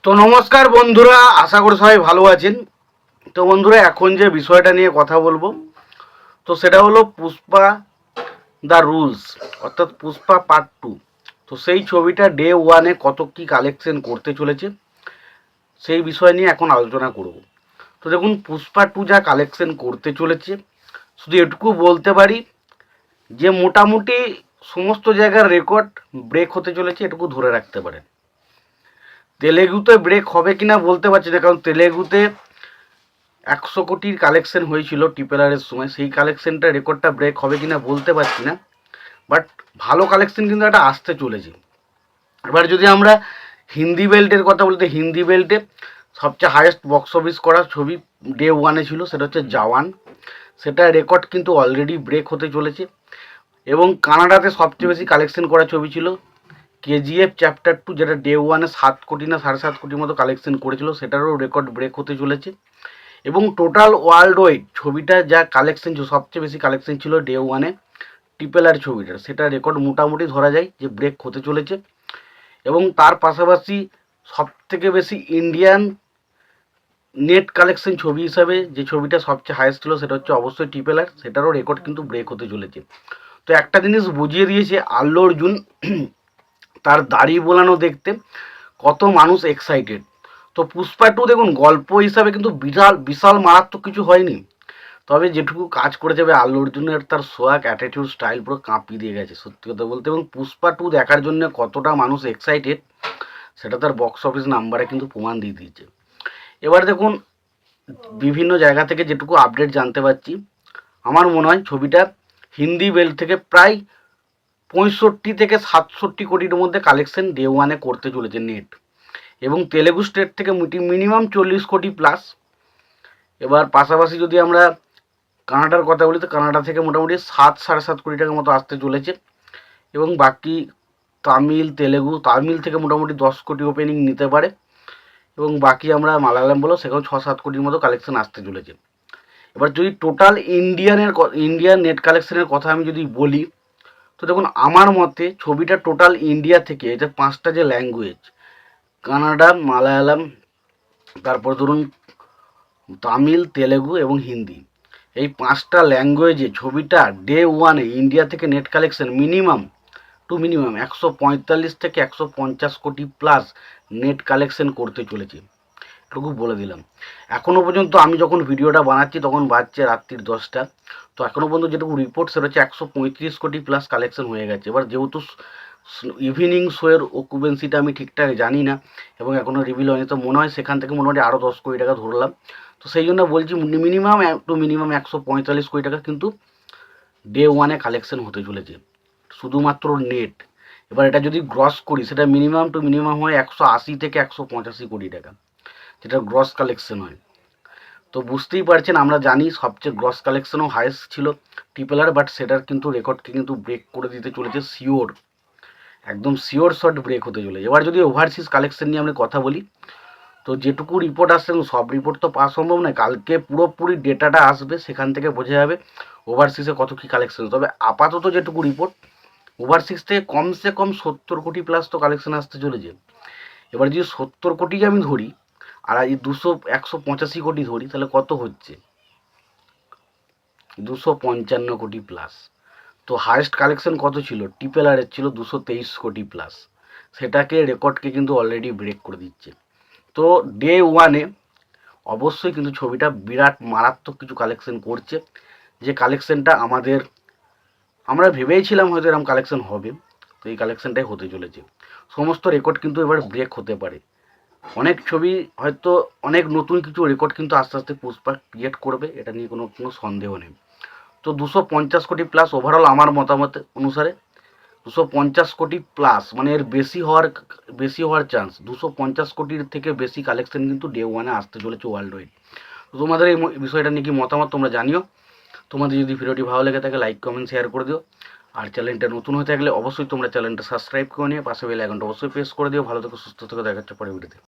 তো নমস্কার বন্ধুরা, আশা করি সবাই ভালো আছেন। তো বন্ধুরা, এখন যে বিষয়টা নিয়ে কথা বলবো, তো সেটা হলো পুষ্পা দ্য রুলস, অর্থাৎ পুষ্পা পার্ট 2। তো সেই ছবিটা ডে ওয়ানে কত কি কালেকশন করতে চলেছে সেই বিষয় নিয়ে এখন আলোচনা করব। তো দেখুন, পুষ্পা 2 যা কালেকশন করতে চলেছে, শুধু এটুকু বলতে পারি যে মোটামুটি সমস্ত জায়গার রেকর্ড ব্রেক হতে চলেছে, এটুকু ধরে রাখতে পারেন। তেলেগুতে ব্রেক হবে কিনা বলতে পারছি না, কারণ তেলেগুতে 100 কোটির কালেকশন হয়েছিল টিপেলারের সময়, সেই কালেকশনটা রেকর্ডটা ব্রেক হবে কিনা বলতে পারছি না, বাট ভালো কালেকশন কিন্তু একটা আসতে চলেছে। এবার যদি আমরা হিন্দি বেল্টের কথা বলতে, হিন্দি বেল্টে সবচেয়ে হাইয়েস্ট বক্স অফিস করা ছবি ডে ওয়ানে ছিল, সেটা হচ্ছে জওয়ান। সেটা রেকর্ড কিন্তু অলরেডি ব্রেক হতে চলেছে। এবং কানাডাতে সবচেয়ে বেশি কালেকশন করা ছবি ছিল কেজিএফ চ্যাপ্টার 2, যেটা ডে ওয়ানে 7 কোটি না 7.5 কোটির মতো কালেকশন করেছিল, সেটারও রেকর্ড ব্রেক হতে চলেছে। এবং টোটাল ওয়ার্ল্ড ওয়াইড ছবিটা যা কালেকশন ছিল, সবচেয়ে বেশি কালেকশন ছিল ডে ওয়ানে ট্রিপল আর ছবিটার, সেটা রেকর্ড মোটামুটি ধরা যায় যে ব্রেক হতে চলেছে। এবং তার পাশাপাশি সবথেকে বেশি ইন্ডিয়ান নেট কালেকশন ছবি হিসাবে যে ছবিটা সবচেয়ে হাইয়েস্ট ছিল, সেটা হচ্ছে অবশ্যই ট্রিপল আর, সেটারও রেকর্ড কিন্তু ব্রেক হতে চলেছে। তো একটা জিনিস বুঝিয়ে দিয়েছে আল্লু অর্জুন, তার দাড়ি বোলানো দেখতে কত মানুষ এক্সাইটেড। তো পুষ্পা 2 দেখুন, গল্প হিসাবে কিন্তু বিশাল মারাত্মক কিছু হয়নি, তবে যেটুকু কাজ করে যাবে আল্লু অর্জুনের তার সোয়াগ, অ্যাটিটিউড, স্টাইল পুরো কাঁপিয়ে দিয়ে গেছে সত্যি কথা বলতে। এবং পুষ্পা 2 দেখার জন্য কতটা মানুষ এক্সাইটেড সেটা তার বক্স অফিস নাম্বারে কিন্তু প্রমাণ দিয়ে দিয়েছে। এবার দেখুন, বিভিন্ন জায়গা থেকে যেটুকু আপডেট জানতে পারছি, আমার মনে হয় ছবিটা হিন্দি বেল্ট থেকে প্রায় 65 থেকে 67 কোটির মধ্যে কালেকশন ডে ওয়ানে করতে চলেছে নেট। এবং তেলেগু স্টেট থেকে মিনিমাম 40 কোটি প্লাস। এবার পাশাপাশি যদি আমরা কানাডার কথা বলি, তো কানাডা থেকে মোটামুটি 7-7.5 কোটি টাকার মতো আসতে চলেছে। এবং বাকি তামিল থেকে মোটামুটি 10 কোটি ওপেনিং নিতে পারে। এবং বাকি আমরা মালায়ালাম বলো, সেখানেও 6-7 কোটির মতো কালেকশন আসতে চলেছে। এবার যদি টোটাল ইন্ডিয়ান নেট কালেকশনের কথা আমি যদি বলি, তো দেখুন আমার মতে ছবিটা টোটাল ইন্ডিয়া থেকে, এটা 5টা যে ল্যাঙ্গুয়েজ, কানাডা, মালায়ালাম, তারপর ধরুন তামিল, তেলেগু এবং হিন্দি, এই 5টা ল্যাঙ্গুয়েজে ছবিটা ডে ওয়ানে ইন্ডিয়া থেকে নেট কালেকশন মিনিমাম 145 থেকে 150 কোটি প্লাস নেট কালেকশন করতে চলেছে, এটুকু বলে দিলাম। এখনও পর্যন্ত আমি যখন ভিডিওটা বানাচ্ছি তখন বাজছে রাত্রির 10টা, তো এখনও পর্যন্ত যেটুকু রিপোর্ট সেটা হচ্ছে 135 কোটি প্লাস কালেকশন হয়ে গেছে। এবার যেহেতু ইভিনিং শোয়ের অকুপেন্সিটা আমি ঠিকঠাক জানি না এবং এখনও রিভিল হয়নি, তো মনে হয় সেখান থেকে মোটামুটি আরও 10 কোটি টাকা ধরলাম। তো সেই জন্য বলছি মিনিমাম 145 কোটি টাকা কিন্তু ডে ওয়ানে কালেকশন হতে চলেছে শুধুমাত্র নেট। এবার এটা যদি গ্রস করি, সেটা মিনিমাম হয় 180 থেকে 185 কোটি টাকা, যেটা গ্রস কালেকশন হয়। তো বুঝতেই পারছেন, আমরা জানি সবচেয়ে গ্রস কালেকশনও হাইয়েস্ট ছিল ট্রিপল আর, বাট সেটার কিন্তু রেকর্ডকে কিন্তু ব্রেক করে দিতে চলেছে শিওর, একদম শিওর শট ব্রেক হতে চলেছে। এবার যদি ওভারসিজ কালেকশন নিয়ে আমরা কথা বলি, তো যেটুকু রিপোর্ট আসছে, সব রিপোর্ট তো পাওয়া সম্ভব নয়, কালকে পুরোপুরি ডেটাটা আসবে, সেখান থেকে বোঝা যাবে ওভারসিজে কত কী কালেকশন। তবে আপাতত যেটুকু রিপোর্ট, ওভারসিজ থেকে কমসে কম 70 কোটি প্লাস তো কালেকশন আসতে চলেছে। এবার যদি 70 কোটি আমি ধরি আর এই 185 কোটি ধরি, তাহলে কত হচ্ছে? 255 কোটি প্লাস। তো হায়েস্ট কালেকশন কত ছিল? ট্রিপল আর এর ছিল 223 কোটি প্লাস, সেটাকে রেকর্ডকে কিন্তু অলরেডি ব্রেক করে দিচ্ছে। তো ডে ওয়ানে অবশ্যই কিন্তু ছবিটা বিরাট মারাত্মক কিছু কালেকশন করছে, যে কালেকশনটা আমরা ভেবেইছিলাম হয়তো এরকম কালেকশন হবে, তো এই কালেকশনটাই হতে চলেছে। সমস্ত রেকর্ড কিন্তু এবার ব্রেক হতে পারে। অনেক ছবি হয়তো অনেক নতুন কিছু রেকর্ড কিন্তু আস্তে আস্তে পুষ্পা ক্রিয়েট করবে, এটা নিয়ে কোনো সন্দেহ নেই। তো 250 কোটি প্লাস ওভারঅল আমার মতামত অনুসারে 250 কোটি প্লাস, মানে এর বেশি হওয়ার চান্স, 250 কোটির থেকে বেশি কালেকশন কিন্তু ডে ওয়ানে আসতে চলেছে ওয়ার্ল্ড ওয়াইড। তো তোমাদের এই বিষয়টা নিয়ে কি মতামত তোমরা জানিও। তোমাদের যদি ভিডিওটি ভালো লেগে থাকে লাইক কমেন্ট শেয়ার করে দিও। আর চ্যানেলটা নতুন হয়ে থাকলে অবশ্যই তোমরা চ্যানেলটা সাবস্ক্রাইব করে নিয়ে পাশে বেল আইকনটা অবশ্যই প্রেস করে দিও। ভালো থেকো, সুস্থ থেকো, দেখা হচ্ছে পরের ভিডিওতে।